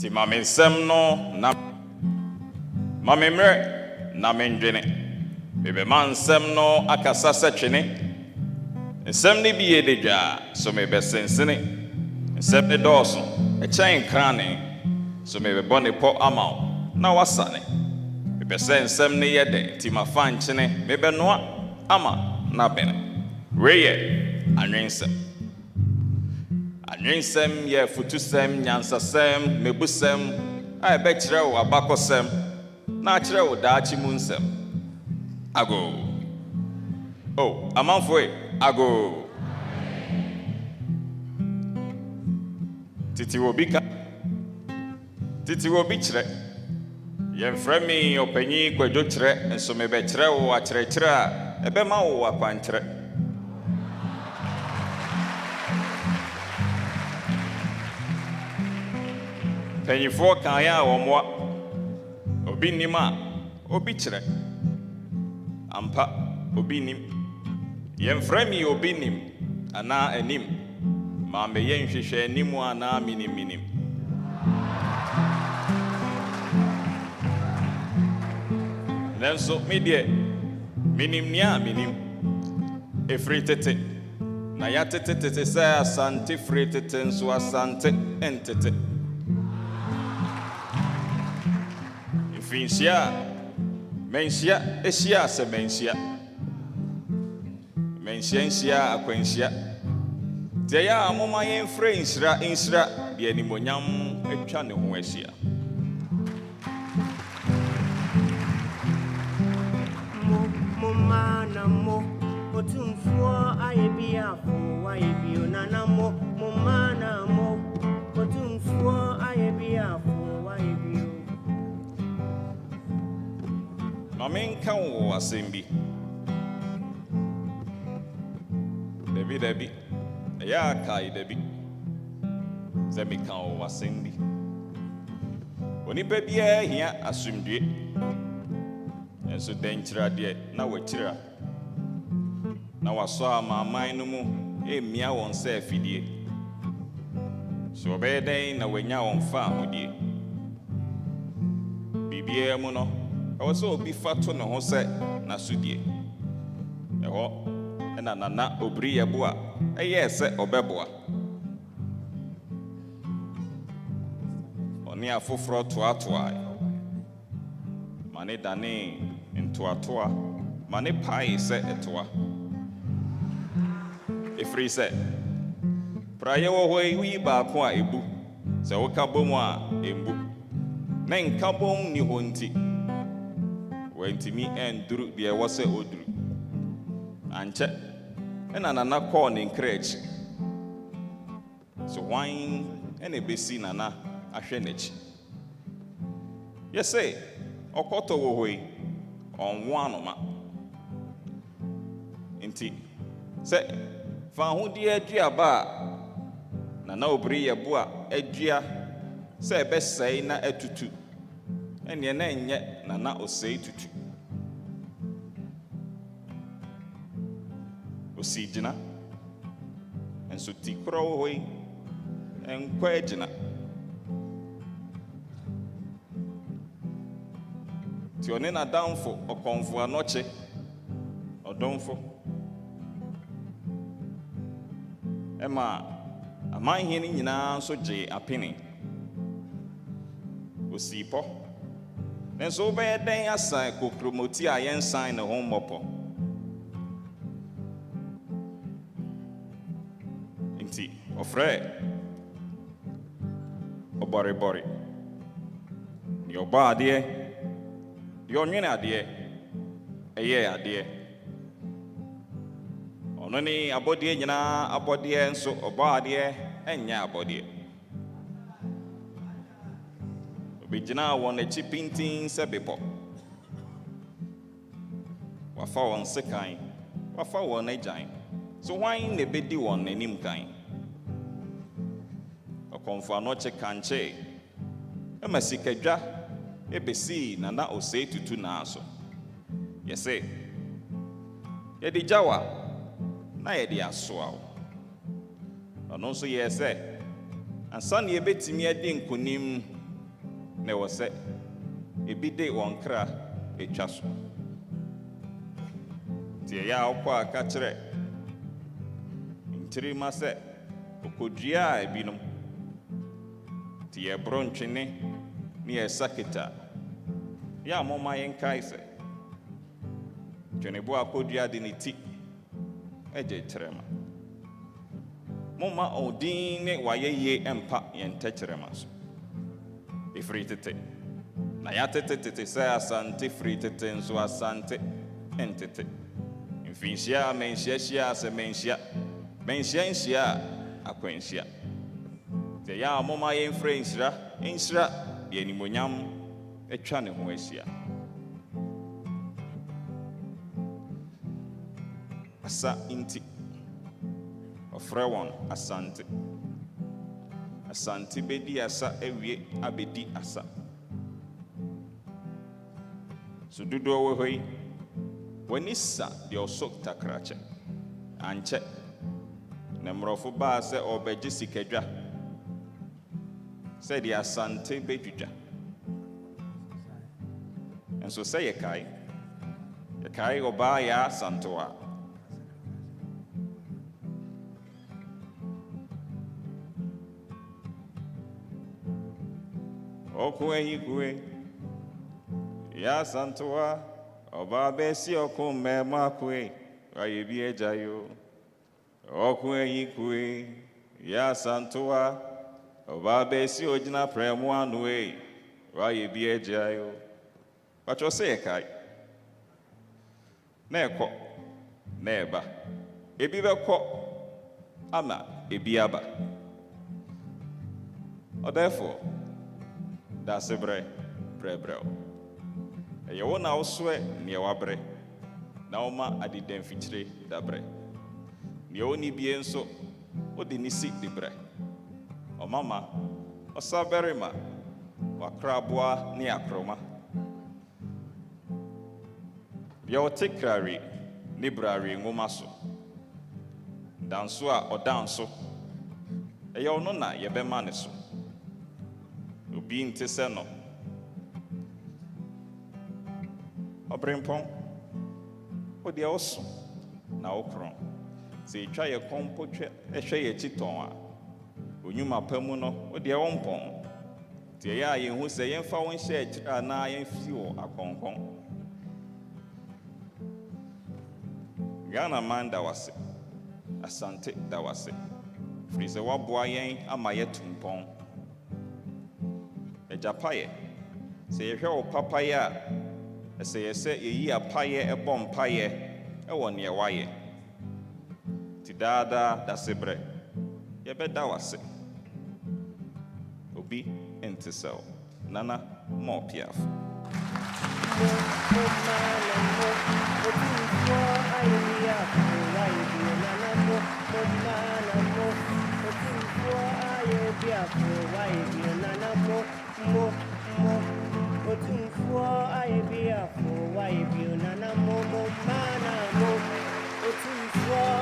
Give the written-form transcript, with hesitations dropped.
Ti mame nsɛm no na mame mmerɛ na mendwene mebɛma nsɛm no akasa sɛ twene nsɛm ne bi yɛ dedwa so mebɛsensene nsɛm ne dɔɔso ɛkyɛn krane so mebɛbɔ ne pɔ ama wo na wasane mebɛ sɛ nsɛm ne yɛ dɛ ti mafa nkyene mebɛnoa ama na bene weyɛ anwensɛm anwensɛm yɛ futusɛm nyansasɛm mebusɛm a ɛbɛkyerɛ wo abakɔsɛm na akyerɛ wo daakye mu nsɛm ago oh amanfoe ago titi wo bi ka titi wo bi kyerɛ yɛmfrɛ me ɔpanyin kwadwo kyerɛ nso mebɛkyerɛ wo akyerɛkyerɛ a ɛbɛma wo akwankyerɛ panyinfoɔ kan yɛ a wɔmmoa obi nim a obi kyerɛ ampa obi nim yɛmfrɛ me obi nim anaa anim ma meyɛ nhwehwɛ anim anaa minim nanso me deɛ minim nea minim ɛfiri tete na yɛatetetete sɛ asante firi tete nso asante ɛntete mfinhyia manhyia ɛhyia sɛ manhyia nhyia akwanhyia deɛ yɛ a moma yɛmfrɛ nhyira deɛ animonyam atwa ne ho ahyia mo Otumfuo ayebiafo wayebio nanamo momana mo Otumfuo ayebiafo wayebio mamenka wo asɛm bi Dabi ɛyɛ akae dabi sɛ meka wo asɛm bi onipa biara hia asomdwe nso dɛnkyerɛdeɛ na wakyira na wasɔ amaaman no mu ɛmmia wɔn sɛ afidie so ɔbɛyɛ dɛn na wanya wɔn fa ahodie biribiara mu no ɛwɔ sɛ obi fa to ne ho sɛ n'asodie ɛhɔ ɛna nana obiri yɛbo a ɛyɛ sɛ ɔbɛboa ɔne afoforɔ toatoa ma ne dane ntoatoa ma ne pae sɛ ɛtoa ɛfiri sɛ praeɛ wɔ hɔ yi baako a ɛbu sɛ woka bom a ɛmbu na nka bom ni hɔ nti wantimi ɛnduru deɛ ɛwɔ sɛ ɔduru ankyɛ ɛna nana kɔɔ ne nkra akyi so hwan ɛna ɛbɛsi nana ahwɛ n'akyi yɛsɛ ɔkɔtɔ wɔ hɔ yi ɔnwo anoma nti sɛ fa ahodeɛ aduaba a nana obiri yɛbo a adua sɛ ɛbɛsɛe na atutu ɛneɛ na ɛnyɛ nana Osei Tutu osi gyina nso ti korɔ wɔ hɔ yi ɛnkɔ agyina ti ɔne n'adamfo ɔkɔmfo anɔkye ɔdomfo ɛma amanhene nyinaa nso gye apene osi pɔ nanso wobɛyɛ dɛn asan kokromoti a yɛnsan ne ho mmɔpɔ nti ɔfrɛ ɔbɔrebɔre deɛ ɔbɔ adeɛ deɛ ɔnwene adeɛ ɛyɛ adeɛ ɔno ne abɔdeɛ nyinaa abɔdeɛ nso ɔbɔ adeɛ ɛnyɛ abɔdeɛ obɛgyina wɔn akyi pintin sɛ bepɔ wafa wɔn sekan wafa wɔn agyan so hwan na ɛbɛdi wɔn n'anim kan ɔkɔmfo anɔkye kankye ɛma sikadwa ɛbɛsii nana Osei Tutu naa so yɛsɛ yɛde gyawa na yɛde asoa wo ɔno nso yɛ sɛ ansa ne yɛbɛtumi adi nkonim ne wo se ebi de won kra etwa so tie ya okwa aka kire ntiri ma se okodua ebinom tie brontwene ne esaketa ya moma yenkai se twene bo akodua de ne ti eje trema moma odin ne wayeye empa yente trema so ifri tete na ya tete se asante free tete nso asante entete mfinhia menhia se menhia akwanhia te ya moma yen frensra ensra ye nimonyam etwa ne ho ahia asa inti ofre won asante bedi asa ewie abedi asa sududo wo hoi wanisa de osok takrache anche na mrofo ba se obeji sikadwa se de asante bedwudwa enso se ye kai oba ya santoa okwe ya santoa oba besi okume makwe ayebi ejayo okwe ya santoa oba besi ojina premu anue ayebi ejayo pacho se kai na ekọ na eba ebi bekọ ama ebi aba therefore that's a bre ye wona oswe ne wabre na oma adiden fichire da bre ne oni bie nso odi ni si de bre o mama osaberima wakraboa ne akroma ye otekrari ne brari ngoma so danso a odanso ye ono na ye be ma ne so obi nte se no obrimpon odi oso na okron se twa ye kompotwe ehwe ye chiton a onyuma pamu no odi wompon tie ya ye hu se yemfa won hye akira na yemfi wo akonkon Ghana manda wase asante da wase frize waboa yen ama ye tumpon ejapaye se ye hwe wo papaye a ese yese yeyi apaye ebom paye ewo ne waye ti dada da sebre ye beda wase obi entisel nana mo piaf Otumfuo ayebia for why you nana mo mana mo Otumfuo